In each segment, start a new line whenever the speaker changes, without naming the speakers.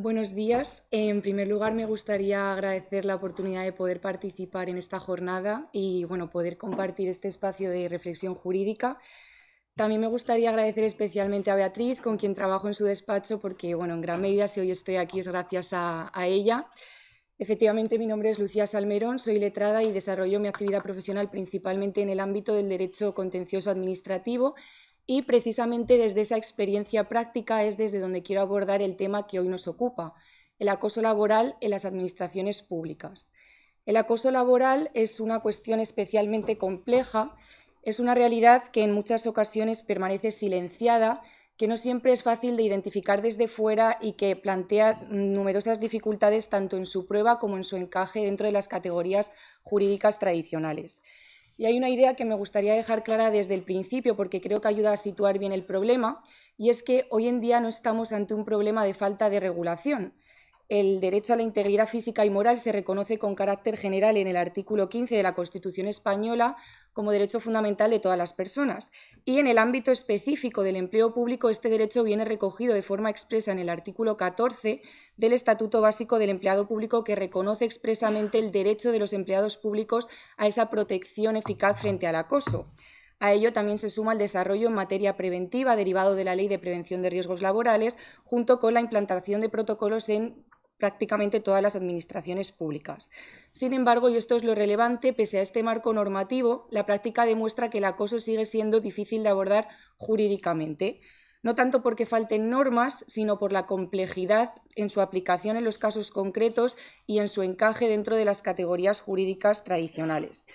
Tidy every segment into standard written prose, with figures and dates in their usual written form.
Buenos días. En primer lugar, me gustaría agradecer la oportunidad de poder participar en esta jornada y poder compartir este espacio de reflexión jurídica. También me gustaría agradecer especialmente a Beatriz, con quien trabajo en su despacho, porque en gran medida si hoy estoy aquí es gracias a ella. Efectivamente, mi nombre es Lucía Salmerón, soy letrada y desarrollo mi actividad profesional principalmente en el ámbito del derecho contencioso administrativo. Y precisamente desde esa experiencia práctica es desde donde quiero abordar el tema que hoy nos ocupa, el acoso laboral en las administraciones públicas. El acoso laboral es una cuestión especialmente compleja, es una realidad que en muchas ocasiones permanece silenciada, que no siempre es fácil de identificar desde fuera y que plantea numerosas dificultades tanto en su prueba como en su encaje dentro de las categorías jurídicas tradicionales. Y hay una idea que me gustaría dejar clara desde el principio porque creo que ayuda a situar bien el problema, y es que hoy en día no estamos ante un problema de falta de regulación. El derecho a la integridad física y moral se reconoce con carácter general en el artículo 15 de la Constitución española como derecho fundamental de todas las personas. Y en el ámbito específico del empleo público, este derecho viene recogido de forma expresa en el artículo 14 del Estatuto Básico del Empleado Público, que reconoce expresamente el derecho de los empleados públicos a esa protección eficaz frente al acoso. A ello también se suma el desarrollo en materia preventiva derivado de la Ley de Prevención de Riesgos Laborales, junto con la implantación de protocolos en prácticamente todas las administraciones públicas. Sin embargo, y esto es lo relevante, pese a este marco normativo, la práctica demuestra que el acoso sigue siendo difícil de abordar jurídicamente, no tanto porque falten normas, sino por la complejidad en su aplicación en los casos concretos y en su encaje dentro de las categorías jurídicas tradicionales.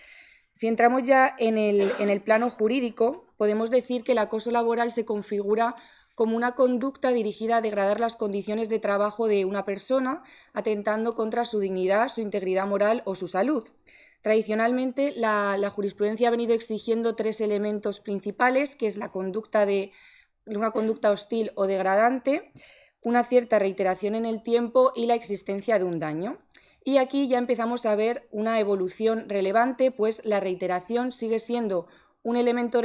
Si entramos ya en el plano jurídico, podemos decir que el acoso laboral se configura como una conducta dirigida a degradar las condiciones de trabajo de una persona, atentando contra su dignidad, su integridad moral o su salud. Tradicionalmente, la jurisprudencia ha venido exigiendo tres elementos principales, que es la conducta una conducta hostil o degradante, una cierta reiteración en el tiempo y la existencia de un daño. Y aquí ya empezamos a ver una evolución relevante, pues la reiteración sigue siendo un elemento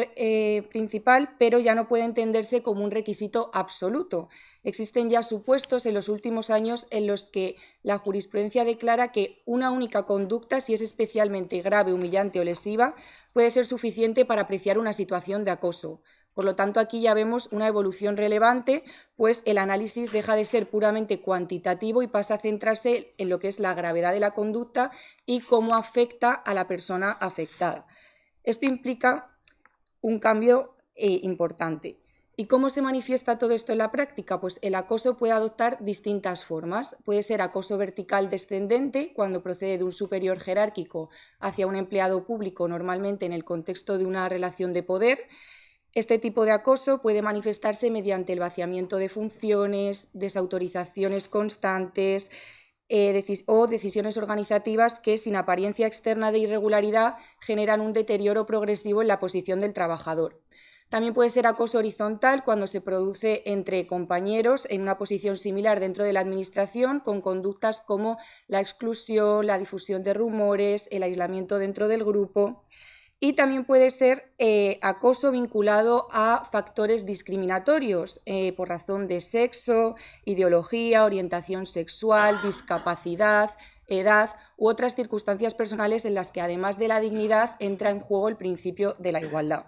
principal, pero ya no puede entenderse como un requisito absoluto. Existen ya supuestos en los últimos años en los que la jurisprudencia declara que una única conducta, si es especialmente grave, humillante o lesiva, puede ser suficiente para apreciar una situación de acoso. Por lo tanto, aquí ya vemos una evolución relevante, pues el análisis deja de ser puramente cuantitativo y pasa a centrarse en lo que es la gravedad de la conducta y cómo afecta a la persona afectada. Esto implica un cambio importante. ¿Y cómo se manifiesta todo esto en la práctica? Pues el acoso puede adoptar distintas formas. Puede ser acoso vertical descendente, cuando procede de un superior jerárquico hacia un empleado público, normalmente en el contexto de una relación de poder. Este tipo de acoso puede manifestarse mediante el vaciamiento de funciones, desautorizaciones constantes o decisiones organizativas que, sin apariencia externa de irregularidad, generan un deterioro progresivo en la posición del trabajador. También puede ser acoso horizontal cuando se produce entre compañeros en una posición similar dentro de la administración, con conductas como la exclusión, la difusión de rumores, el aislamiento dentro del grupo. Y también puede ser acoso vinculado a factores discriminatorios por razón de sexo, ideología, orientación sexual, discapacidad, edad u otras circunstancias personales en las que, además de la dignidad, entra en juego el principio de la igualdad.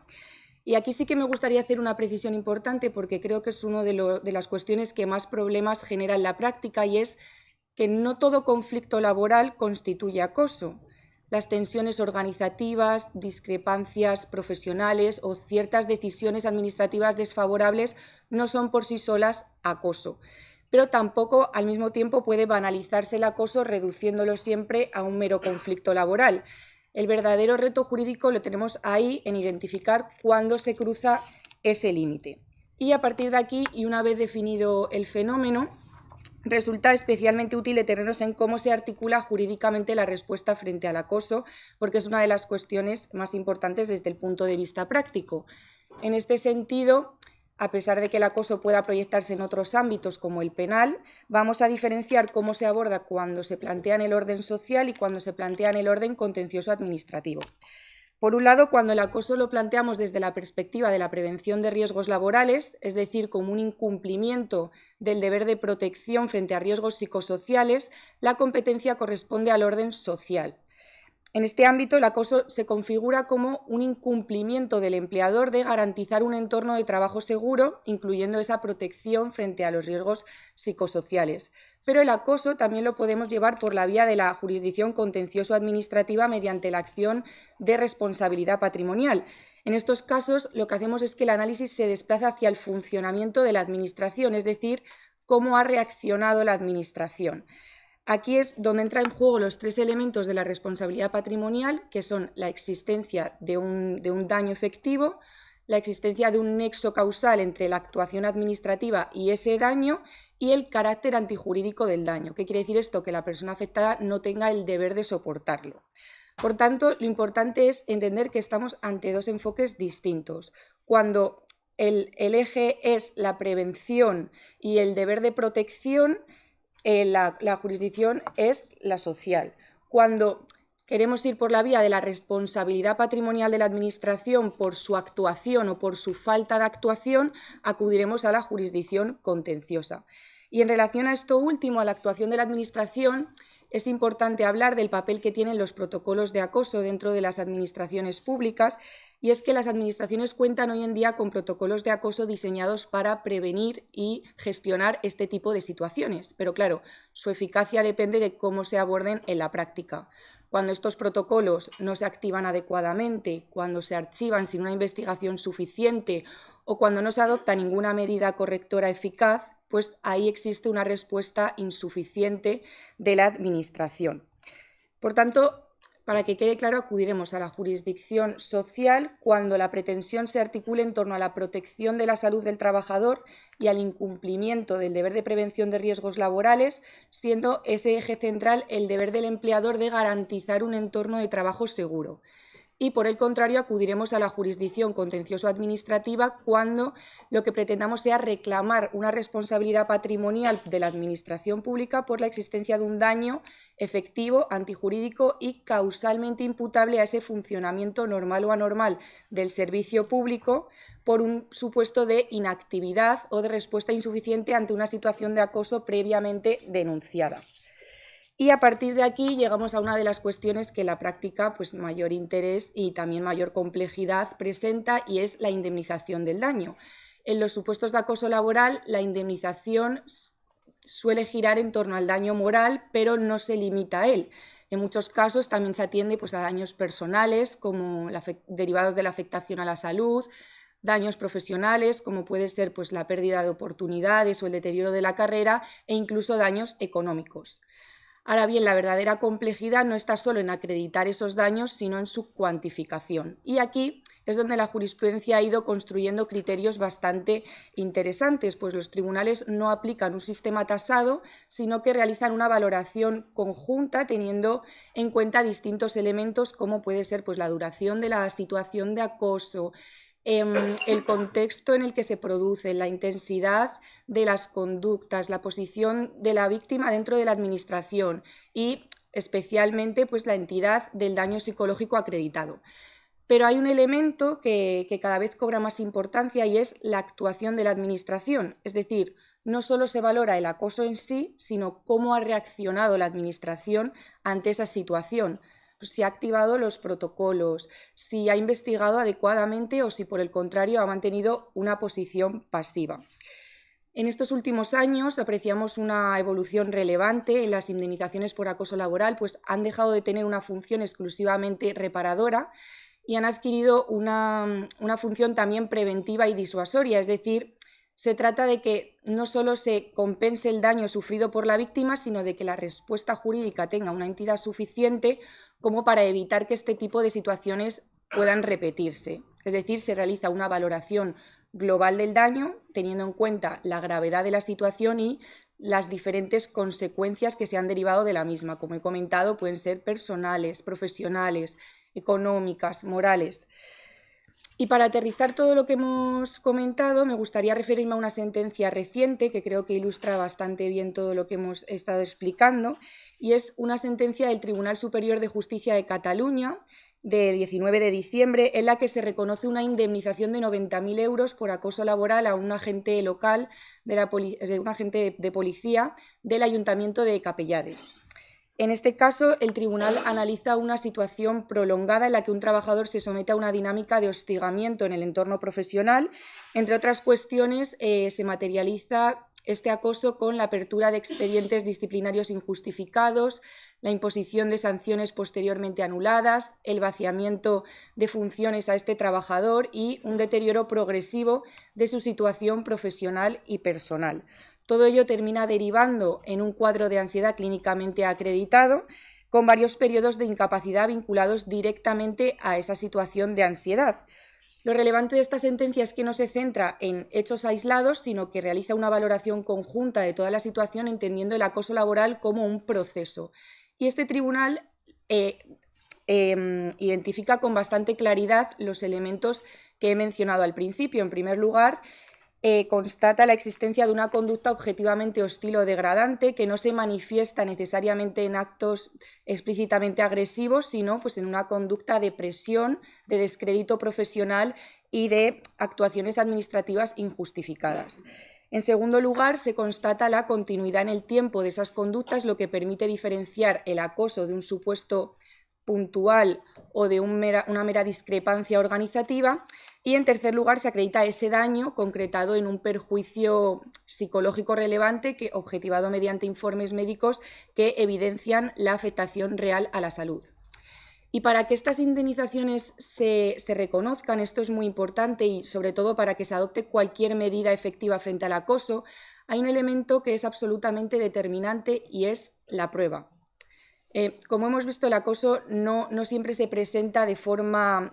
Y aquí sí que me gustaría hacer una precisión importante, porque creo que es una de las cuestiones que más problemas genera en la práctica, y es que no todo conflicto laboral constituye acoso. Las tensiones organizativas, discrepancias profesionales o ciertas decisiones administrativas desfavorables no son por sí solas acoso, pero tampoco al mismo tiempo puede banalizarse el acoso reduciéndolo siempre a un mero conflicto laboral. El verdadero reto jurídico lo tenemos ahí, en identificar cuándo se cruza ese límite. Y a partir de aquí, y una vez definido el fenómeno, resulta especialmente útil detenernos en cómo se articula jurídicamente la respuesta frente al acoso, porque es una de las cuestiones más importantes desde el punto de vista práctico. En este sentido, a pesar de que el acoso pueda proyectarse en otros ámbitos como el penal, vamos a diferenciar cómo se aborda cuando se plantea en el orden social y cuando se plantea en el orden contencioso administrativo. Por un lado, cuando el acoso lo planteamos desde la perspectiva de la prevención de riesgos laborales, es decir, como un incumplimiento del deber de protección frente a riesgos psicosociales, la competencia corresponde al orden social. En este ámbito, el acoso se configura como un incumplimiento del empleador de garantizar un entorno de trabajo seguro, incluyendo esa protección frente a los riesgos psicosociales. Pero el acoso también lo podemos llevar por la vía de la jurisdicción contencioso-administrativa mediante la acción de responsabilidad patrimonial. En estos casos, lo que hacemos es que el análisis se desplaza hacia el funcionamiento de la Administración, es decir, cómo ha reaccionado la Administración. Aquí es donde entran en juego los tres elementos de la responsabilidad patrimonial, que son la existencia de un daño efectivo, la existencia de un nexo causal entre la actuación administrativa y ese daño y el carácter antijurídico del daño. ¿Qué quiere decir esto? Que la persona afectada no tenga el deber de soportarlo. Por tanto, lo importante es entender que estamos ante dos enfoques distintos. Cuando el eje es la prevención y el deber de protección, la jurisdicción es la social. Cuando queremos ir por la vía de la responsabilidad patrimonial de la Administración por su actuación o por su falta de actuación, acudiremos a la jurisdicción contenciosa. Y en relación a esto último, a la actuación de la Administración, es importante hablar del papel que tienen los protocolos de acoso dentro de las administraciones públicas, y es que las administraciones cuentan hoy en día con protocolos de acoso diseñados para prevenir y gestionar este tipo de situaciones. Pero claro, su eficacia depende de cómo se aborden en la práctica. Cuando estos protocolos no se activan adecuadamente, cuando se archivan sin una investigación suficiente o cuando no se adopta ninguna medida correctora eficaz, pues ahí existe una respuesta insuficiente de la Administración. Por tanto, para que quede claro, acudiremos a la jurisdicción social cuando la pretensión se articule en torno a la protección de la salud del trabajador y al incumplimiento del deber de prevención de riesgos laborales, siendo ese eje central el deber del empleador de garantizar un entorno de trabajo seguro. Y, por el contrario, acudiremos a la jurisdicción contencioso-administrativa cuando lo que pretendamos sea reclamar una responsabilidad patrimonial de la Administración pública por la existencia de un daño efectivo, antijurídico y causalmente imputable a ese funcionamiento normal o anormal del servicio público por un supuesto de inactividad o de respuesta insuficiente ante una situación de acoso previamente denunciada. Y a partir de aquí llegamos a una de las cuestiones que la práctica pues, mayor interés y también mayor complejidad presenta, y es la indemnización del daño. En los supuestos de acoso laboral, la indemnización suele girar en torno al daño moral, pero no se limita a él. En muchos casos también se atiende pues, a daños personales, como derivados de la afectación a la salud, daños profesionales, como puede ser pues, la pérdida de oportunidades o el deterioro de la carrera, e incluso daños económicos. Ahora bien, la verdadera complejidad no está solo en acreditar esos daños, sino en su cuantificación. Y aquí es donde la jurisprudencia ha ido construyendo criterios bastante interesantes, pues los tribunales no aplican un sistema tasado, sino que realizan una valoración conjunta teniendo en cuenta distintos elementos, como puede ser pues, la duración de la situación de acoso, el contexto en el que se produce, la intensidad de las conductas, la posición de la víctima dentro de la administración y especialmente pues, la entidad del daño psicológico acreditado. Pero hay un elemento que cada vez cobra más importancia y es la actuación de la administración, es decir, no solo se valora el acoso en sí, sino cómo ha reaccionado la administración ante esa situación. Si ha activado los protocolos, si ha investigado adecuadamente o si por el contrario ha mantenido una posición pasiva. En estos últimos años apreciamos una evolución relevante en las indemnizaciones por acoso laboral, pues han dejado de tener una función exclusivamente reparadora y han adquirido una función también preventiva y disuasoria, es decir, se trata de que no solo se compense el daño sufrido por la víctima, sino de que la respuesta jurídica tenga una entidad suficiente como para evitar que este tipo de situaciones puedan repetirse. Es decir, se realiza una valoración global del daño, teniendo en cuenta la gravedad de la situación y las diferentes consecuencias que se han derivado de la misma. Como he comentado, pueden ser personales, profesionales, económicas, morales. Y para aterrizar todo lo que hemos comentado, me gustaría referirme a una sentencia reciente que creo que ilustra bastante bien todo lo que hemos estado explicando, y es una sentencia del Tribunal Superior de Justicia de Cataluña de 19 de diciembre, en la que se reconoce una indemnización de 90.000 euros por acoso laboral a un agente local, un agente de policía del Ayuntamiento de Capellades. En este caso, el tribunal analiza una situación prolongada en la que un trabajador se somete a una dinámica de hostigamiento en el entorno profesional. Entre otras cuestiones, se materializa este acoso con la apertura de expedientes disciplinarios injustificados, la imposición de sanciones posteriormente anuladas, el vaciamiento de funciones a este trabajador y un deterioro progresivo de su situación profesional y personal. Todo ello termina derivando en un cuadro de ansiedad clínicamente acreditado, con varios periodos de incapacidad vinculados directamente a esa situación de ansiedad. Lo relevante de esta sentencia es que no se centra en hechos aislados, sino que realiza una valoración conjunta de toda la situación, entendiendo el acoso laboral como un proceso. Y este tribunal identifica con bastante claridad los elementos que he mencionado al principio. En primer lugar, constata la existencia de una conducta objetivamente hostil o degradante que no se manifiesta necesariamente en actos explícitamente agresivos, sino pues, en una conducta de presión, de descrédito profesional y de actuaciones administrativas injustificadas. En segundo lugar, se constata la continuidad en el tiempo de esas conductas, lo que permite diferenciar el acoso de un supuesto puntual o de una mera discrepancia organizativa. Y en tercer lugar, se acredita ese daño concretado en un perjuicio psicológico relevante objetivado mediante informes médicos que evidencian la afectación real a la salud. Y para que estas indemnizaciones se reconozcan, esto es muy importante y sobre todo para que se adopte cualquier medida efectiva frente al acoso, hay un elemento que es absolutamente determinante y es la prueba. Como hemos visto, el acoso no siempre se presenta de forma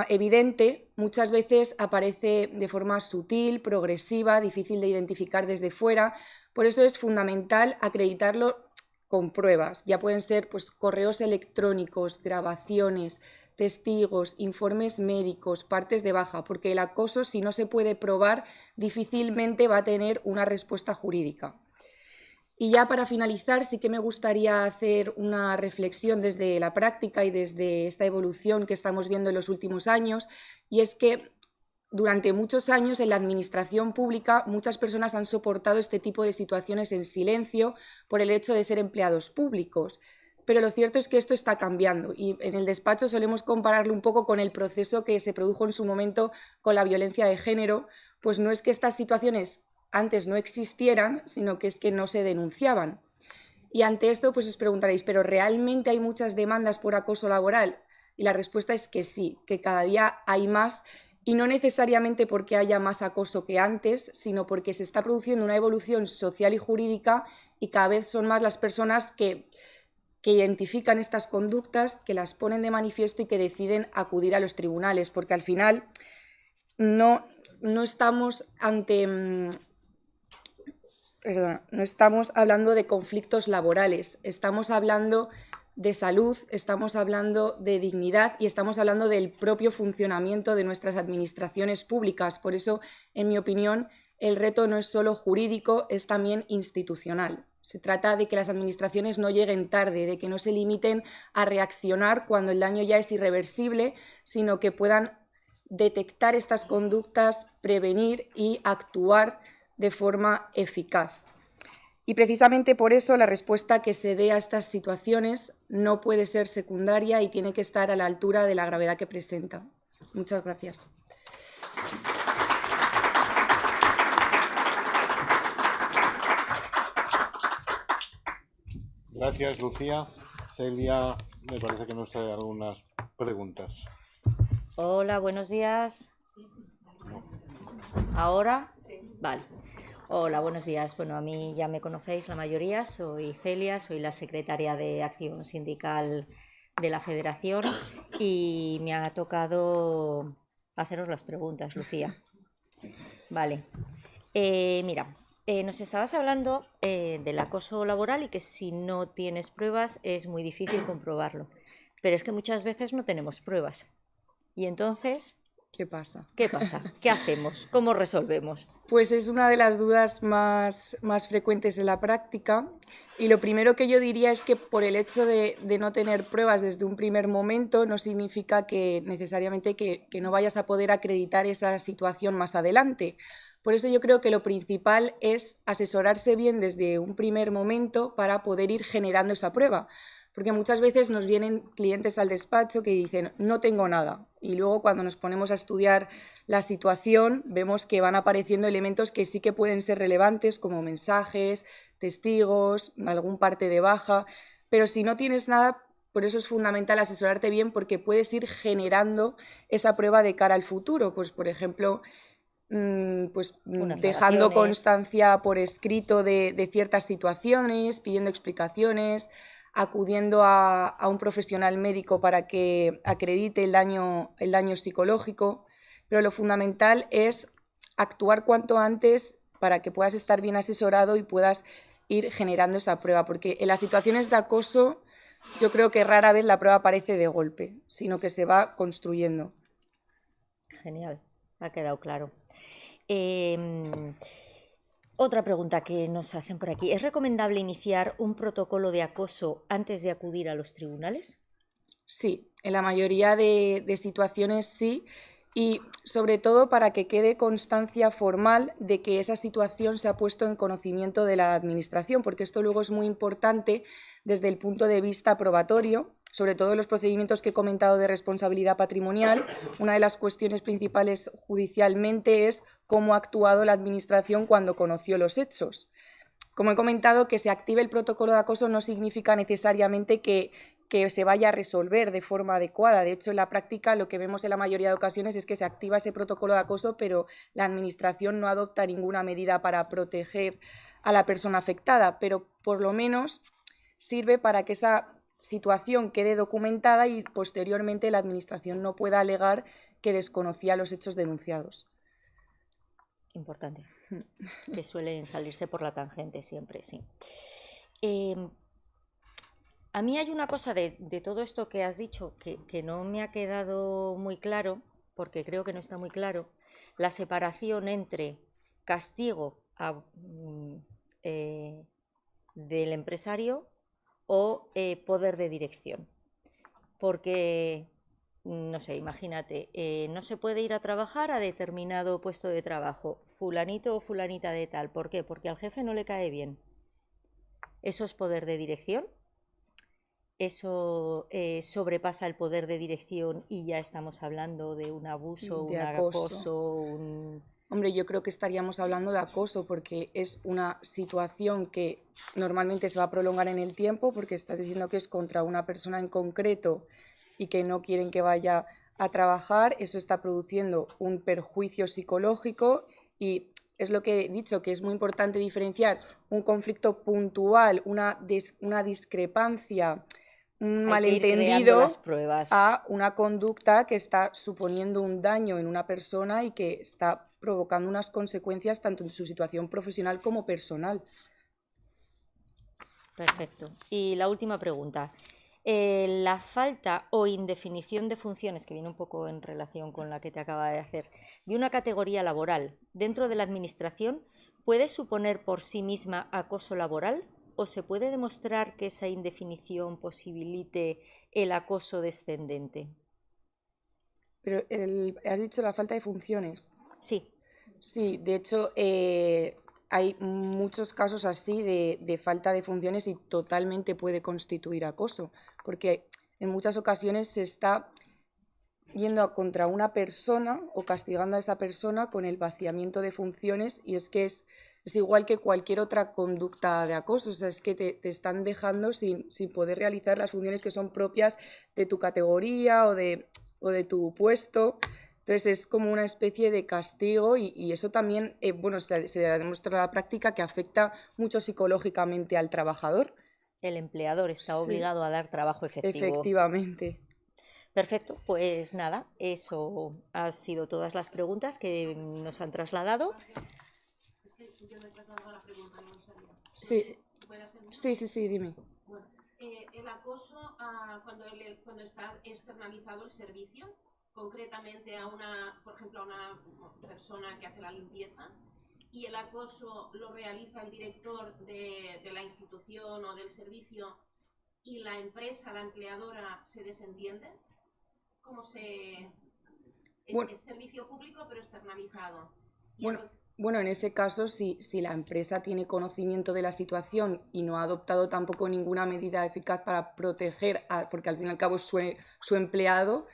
evidente, muchas veces aparece de forma sutil, progresiva, difícil de identificar desde fuera. Por eso es fundamental acreditarlo con pruebas. Ya pueden ser pues, correos electrónicos, grabaciones, testigos, informes médicos, partes de baja, porque el acoso, si no se puede probar, difícilmente va a tener una respuesta jurídica. Y ya para finalizar, sí que me gustaría hacer una reflexión desde la práctica y desde esta evolución que estamos viendo en los últimos años, y es que durante muchos años en la administración pública muchas personas han soportado este tipo de situaciones en silencio por el hecho de ser empleados públicos. Pero lo cierto es que esto está cambiando y en el despacho solemos compararlo un poco con el proceso que se produjo en su momento con la violencia de género, pues no es que estas situaciones antes no existieran, sino que es que no se denunciaban. Y ante esto pues os preguntaréis, ¿pero realmente hay muchas demandas por acoso laboral? Y la respuesta es que sí, que cada día hay más. Y no necesariamente porque haya más acoso que antes, sino porque se está produciendo una evolución social y jurídica y cada vez son más las personas que identifican estas conductas, que las ponen de manifiesto y que deciden acudir a los tribunales, porque al final no estamos no estamos hablando de conflictos laborales, estamos hablando de salud, estamos hablando de dignidad y estamos hablando del propio funcionamiento de nuestras administraciones públicas. Por eso, en mi opinión, el reto no es solo jurídico, es también institucional. Se trata de que las administraciones no lleguen tarde, de que no se limiten a reaccionar cuando el daño ya es irreversible, sino que puedan detectar estas conductas, prevenir y actuar de forma eficaz. Y precisamente por eso la respuesta que se dé a estas situaciones no puede ser secundaria y tiene que estar a la altura de la gravedad que presenta. Muchas gracias.
Gracias, Lucía. Celia, me parece que nos trae algunas preguntas.
Hola, buenos días. ¿Ahora? Sí. Vale. Hola, buenos días. Bueno, a mí ya me conocéis la mayoría. Soy Celia, soy la secretaria de Acción Sindical de la Federación y me ha tocado haceros las preguntas, Lucía. Vale. Mira, nos estabas hablando del acoso laboral y que si no tienes pruebas es muy difícil comprobarlo. Pero es que muchas veces no tenemos pruebas. Y entonces
¿Qué pasa?
¿Qué pasa? ¿Qué hacemos? ¿Cómo resolvemos?
Pues es una de las dudas más frecuentes en la práctica, y lo primero que yo diría es que por el hecho de no tener pruebas desde un primer momento no significa que necesariamente que no vayas a poder acreditar esa situación más adelante. Por eso yo creo que lo principal es asesorarse bien desde un primer momento para poder ir generando esa prueba. Porque muchas veces nos vienen clientes al despacho que dicen no tengo nada, y luego cuando nos ponemos a estudiar la situación vemos que van apareciendo elementos que sí que pueden ser relevantes, como mensajes, testigos, algún parte de baja, pero si no tienes nada, por eso es fundamental asesorarte bien, porque puedes ir generando esa prueba de cara al futuro. Pues por ejemplo,
Unas
dejando
grabaciones.
constancia por escrito de ciertas situaciones, pidiendo explicaciones, acudiendo a un profesional médico para que acredite el daño psicológico, pero lo fundamental es actuar cuanto antes para que puedas estar bien asesorado y puedas ir generando esa prueba, porque en las situaciones de acoso yo creo que rara vez la prueba aparece de golpe, sino que se va construyendo.
Genial, ha quedado claro. Otra pregunta que nos hacen por aquí. ¿Es recomendable iniciar un protocolo de acoso antes de acudir a los tribunales?
Sí, en la mayoría de situaciones sí, y sobre todo para que quede constancia formal de que esa situación se ha puesto en conocimiento de la Administración, porque esto luego es muy importante desde el punto de vista probatorio, sobre todo en los procedimientos que he comentado de responsabilidad patrimonial. Una de las cuestiones principales judicialmente es cómo ha actuado la Administración cuando conoció los hechos. Como he comentado, que se active el protocolo de acoso no significa necesariamente que se vaya a resolver de forma adecuada. De hecho, en la práctica lo que vemos en la mayoría de ocasiones es que se activa ese protocolo de acoso, pero la Administración no adopta ninguna medida para proteger a la persona afectada, pero por lo menos sirve para que esa situación quede documentada y posteriormente la Administración no pueda alegar que desconocía los hechos denunciados.
Importante, que suelen salirse por la tangente siempre, sí. A mí hay una cosa de todo esto que has dicho que no me ha quedado muy claro, porque creo que no está muy claro, la separación entre castigo del empresario o poder de dirección. Porque, no sé, imagínate, no se puede ir a trabajar a determinado puesto de trabajo, fulanito o fulanita de tal. ¿Por qué? Porque al jefe no le cae bien. ¿Eso es poder de dirección? ¿Eso sobrepasa el poder de dirección y ya estamos hablando de un abuso,
De
un
acoso.
acoso,
Hombre, yo creo que estaríamos hablando de acoso, porque es una situación que normalmente se va a prolongar en el tiempo, porque estás diciendo que es contra una persona en concreto y que no quieren que vaya a trabajar. Eso está produciendo un perjuicio psicológico, y es lo que he dicho, que es muy importante diferenciar un conflicto puntual, una discrepancia, un
hay que ir creando las
malentendido,
pruebas.
a una conducta que está suponiendo un daño en una persona y que está provocando unas consecuencias tanto en su situación profesional como personal.
Perfecto. Y la última pregunta. La falta o indefinición de funciones, que viene un poco en relación con la que te acaba de hacer, de una categoría laboral dentro de la Administración, ¿puede suponer por sí misma acoso laboral o se puede demostrar que esa indefinición posibilite el acoso descendente?
Pero has dicho la falta de funciones.
Sí.
Sí, de hecho, hay muchos casos así de falta de funciones y totalmente puede constituir acoso, porque en muchas ocasiones se está yendo contra una persona o castigando a esa persona con el vaciamiento de funciones, y es que es igual que cualquier otra conducta de acoso. O sea, es que te están dejando sin poder realizar las funciones que son propias de tu categoría o de tu puesto. Entonces es como una especie de castigo, y eso también, bueno, se demuestra en la práctica que afecta mucho psicológicamente al trabajador.
El empleador está
Sí,
obligado a dar trabajo efectivo.
efectivamente.
Perfecto, pues nada, eso han sido todas las preguntas que nos han trasladado.
Es que yo no he tratado la pregunta, no lo sabía.
Sí,
¿Se puede hacer más?
sí, dime.
Bueno, el acoso cuando está externalizado el servicio, concretamente a una, por ejemplo, a una persona que hace la limpieza y el acoso lo realiza el director de la institución o del servicio y la empresa, la empleadora, se desentiende? ¿Cómo se...?
Bueno,
Es servicio público pero externalizado. Y
bueno,
entonces,
bueno, en ese caso, si la empresa tiene conocimiento de la situación y no ha adoptado tampoco ninguna medida eficaz para proteger, porque al fin y al cabo es su empleado,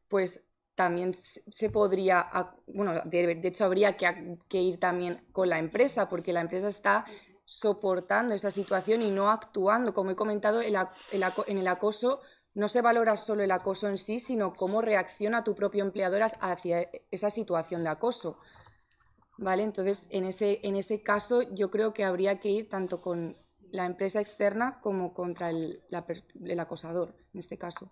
pues también se podría, bueno, de hecho habría que ir también con la empresa, porque la empresa está
sí, sí.
soportando esa situación y no actuando. Como he comentado, en el acoso no se valora solo el acoso en sí, sino cómo reacciona tu propio empleador hacia esa situación de acoso. ¿Vale? Entonces, en ese caso, yo creo que habría que ir tanto con la empresa externa como contra el acosador, en este caso.